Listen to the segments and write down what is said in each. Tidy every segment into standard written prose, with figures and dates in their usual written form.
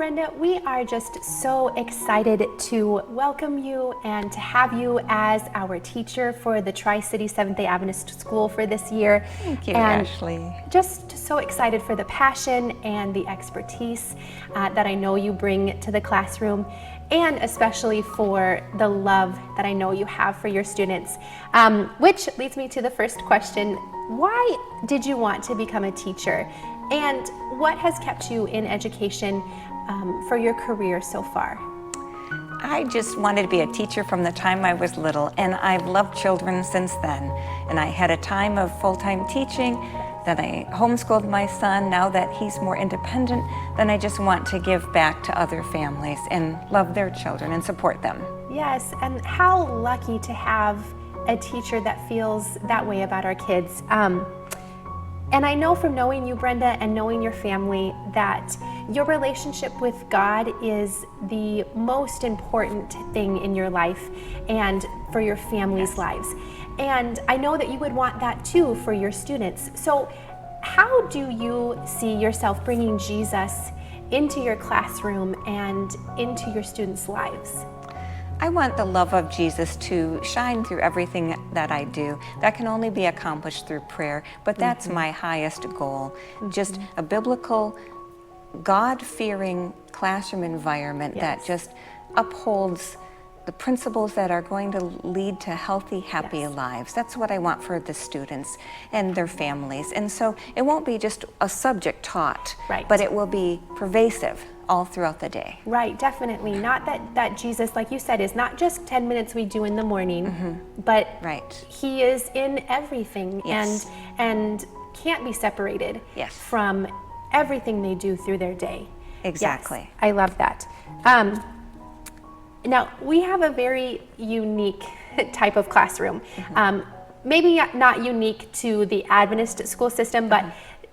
Brenda, we are just so excited to welcome you and to have you as our teacher for the Tri-City Seventh-day Adventist School for this year. Thank you, and Ashley. Just so excited for the passion and the expertise that I know you bring to the classroom, and especially for the love that I know you have for your students. Which leads me to the first question. Why did you want to become a teacher? And what has kept you in education for your career so far? I just wanted to be a teacher from the time I was little, and I've loved children since then. And I had a time of full-time teaching, then I homeschooled my son. Now that he's more independent, then I just want to give back to other families and love their children and support them. Yes, and how lucky to have a teacher that feels that way about our kids. And I know from knowing you, Brenda, and knowing your family, that your relationship with God is the most important thing in your life and for your family's lives. And I know that you would want that too for your students. So how do you see yourself bringing Jesus into your classroom and into your students' lives? I want the love of Jesus to shine through everything that I do. That can only be accomplished through prayer, but that's my highest goal. Just a biblical, God-fearing classroom environment that just upholds the principles that are going to lead to healthy, happy lives. That's what I want for the students and their families. And so it won't be just a subject taught, but it will be pervasive all throughout the day. Right, definitely. Not that Jesus, like you said, is not just 10 minutes we do in the morning, but he is in everything and can't be separated from everything they do through their day. Exactly. Yes, I love that. Now, we have a very unique type of classroom. Maybe not unique to the Adventist school system, but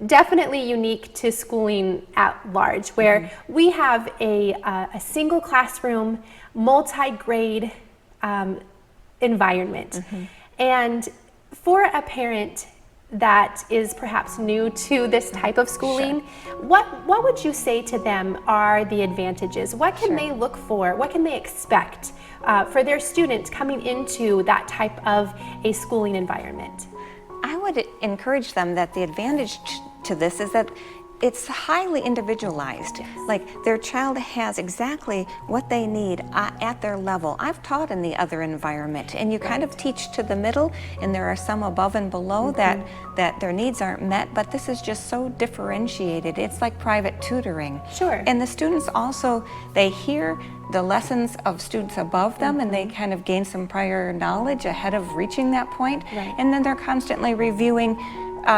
definitely unique to schooling at large, where we have a single classroom, multi-grade environment. And for a parent that is perhaps new to this type of schooling, what would you say to them are the advantages? What can they look for? What can they expect for their students coming into that type of a schooling environment? I would encourage them that the advantage to this is that it's highly individualized. Like their child has exactly what they need at their level. I've taught in the other environment, and you kind of teach to the middle, and there are some above and below that their needs aren't met, but this is just so differentiated. It's like private tutoring. And the students also, they hear the lessons of students above them, and they kind of gain some prior knowledge ahead of reaching that point. And then they're constantly reviewing.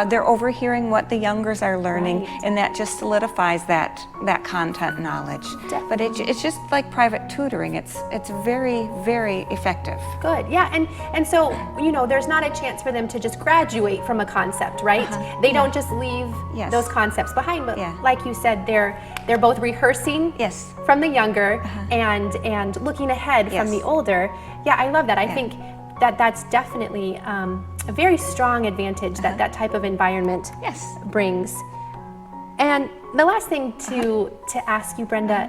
They're overhearing what the youngers are learning, and that just solidifies that content knowledge. But it's just like private tutoring. It's very, very effective. Good, yeah, and so, you know, there's not a chance for them to just graduate from a concept, right? They don't just leave those concepts behind, but like you said, they're both rehearsing from the younger and looking ahead from the older. Yeah, I love that. I think that's definitely a very strong advantage that type of environment brings. And the last thing to ask you, Brenda,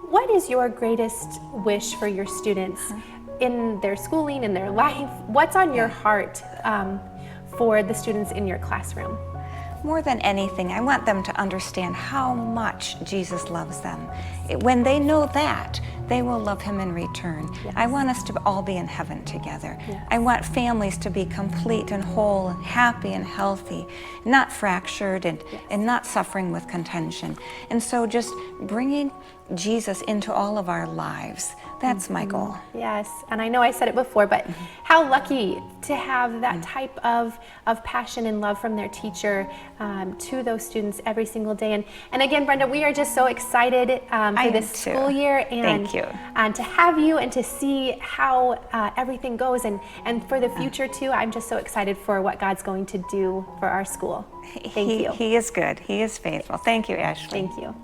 what is your greatest wish for your students in their schooling, in their life? What's on your heart for the students in your classroom? More than anything, I want them to understand how much Jesus loves them. When they know that, they will love him in return. I want us to all be in heaven together. I want families to be complete and whole and happy and healthy, not fractured and not suffering with contention. And so just bringing Jesus into all of our lives, that's my goal. Yes, and I know I said it before, but how lucky to have that type of passion and love from their teacher to those students every single day. And again, Brenda, we are just so excited for this school year and to have you and to see how everything goes, and for the future too. I'm just so excited for what God's going to do for our school. Thank you. He is good. He is faithful. Thank you, Ashley. Thank you.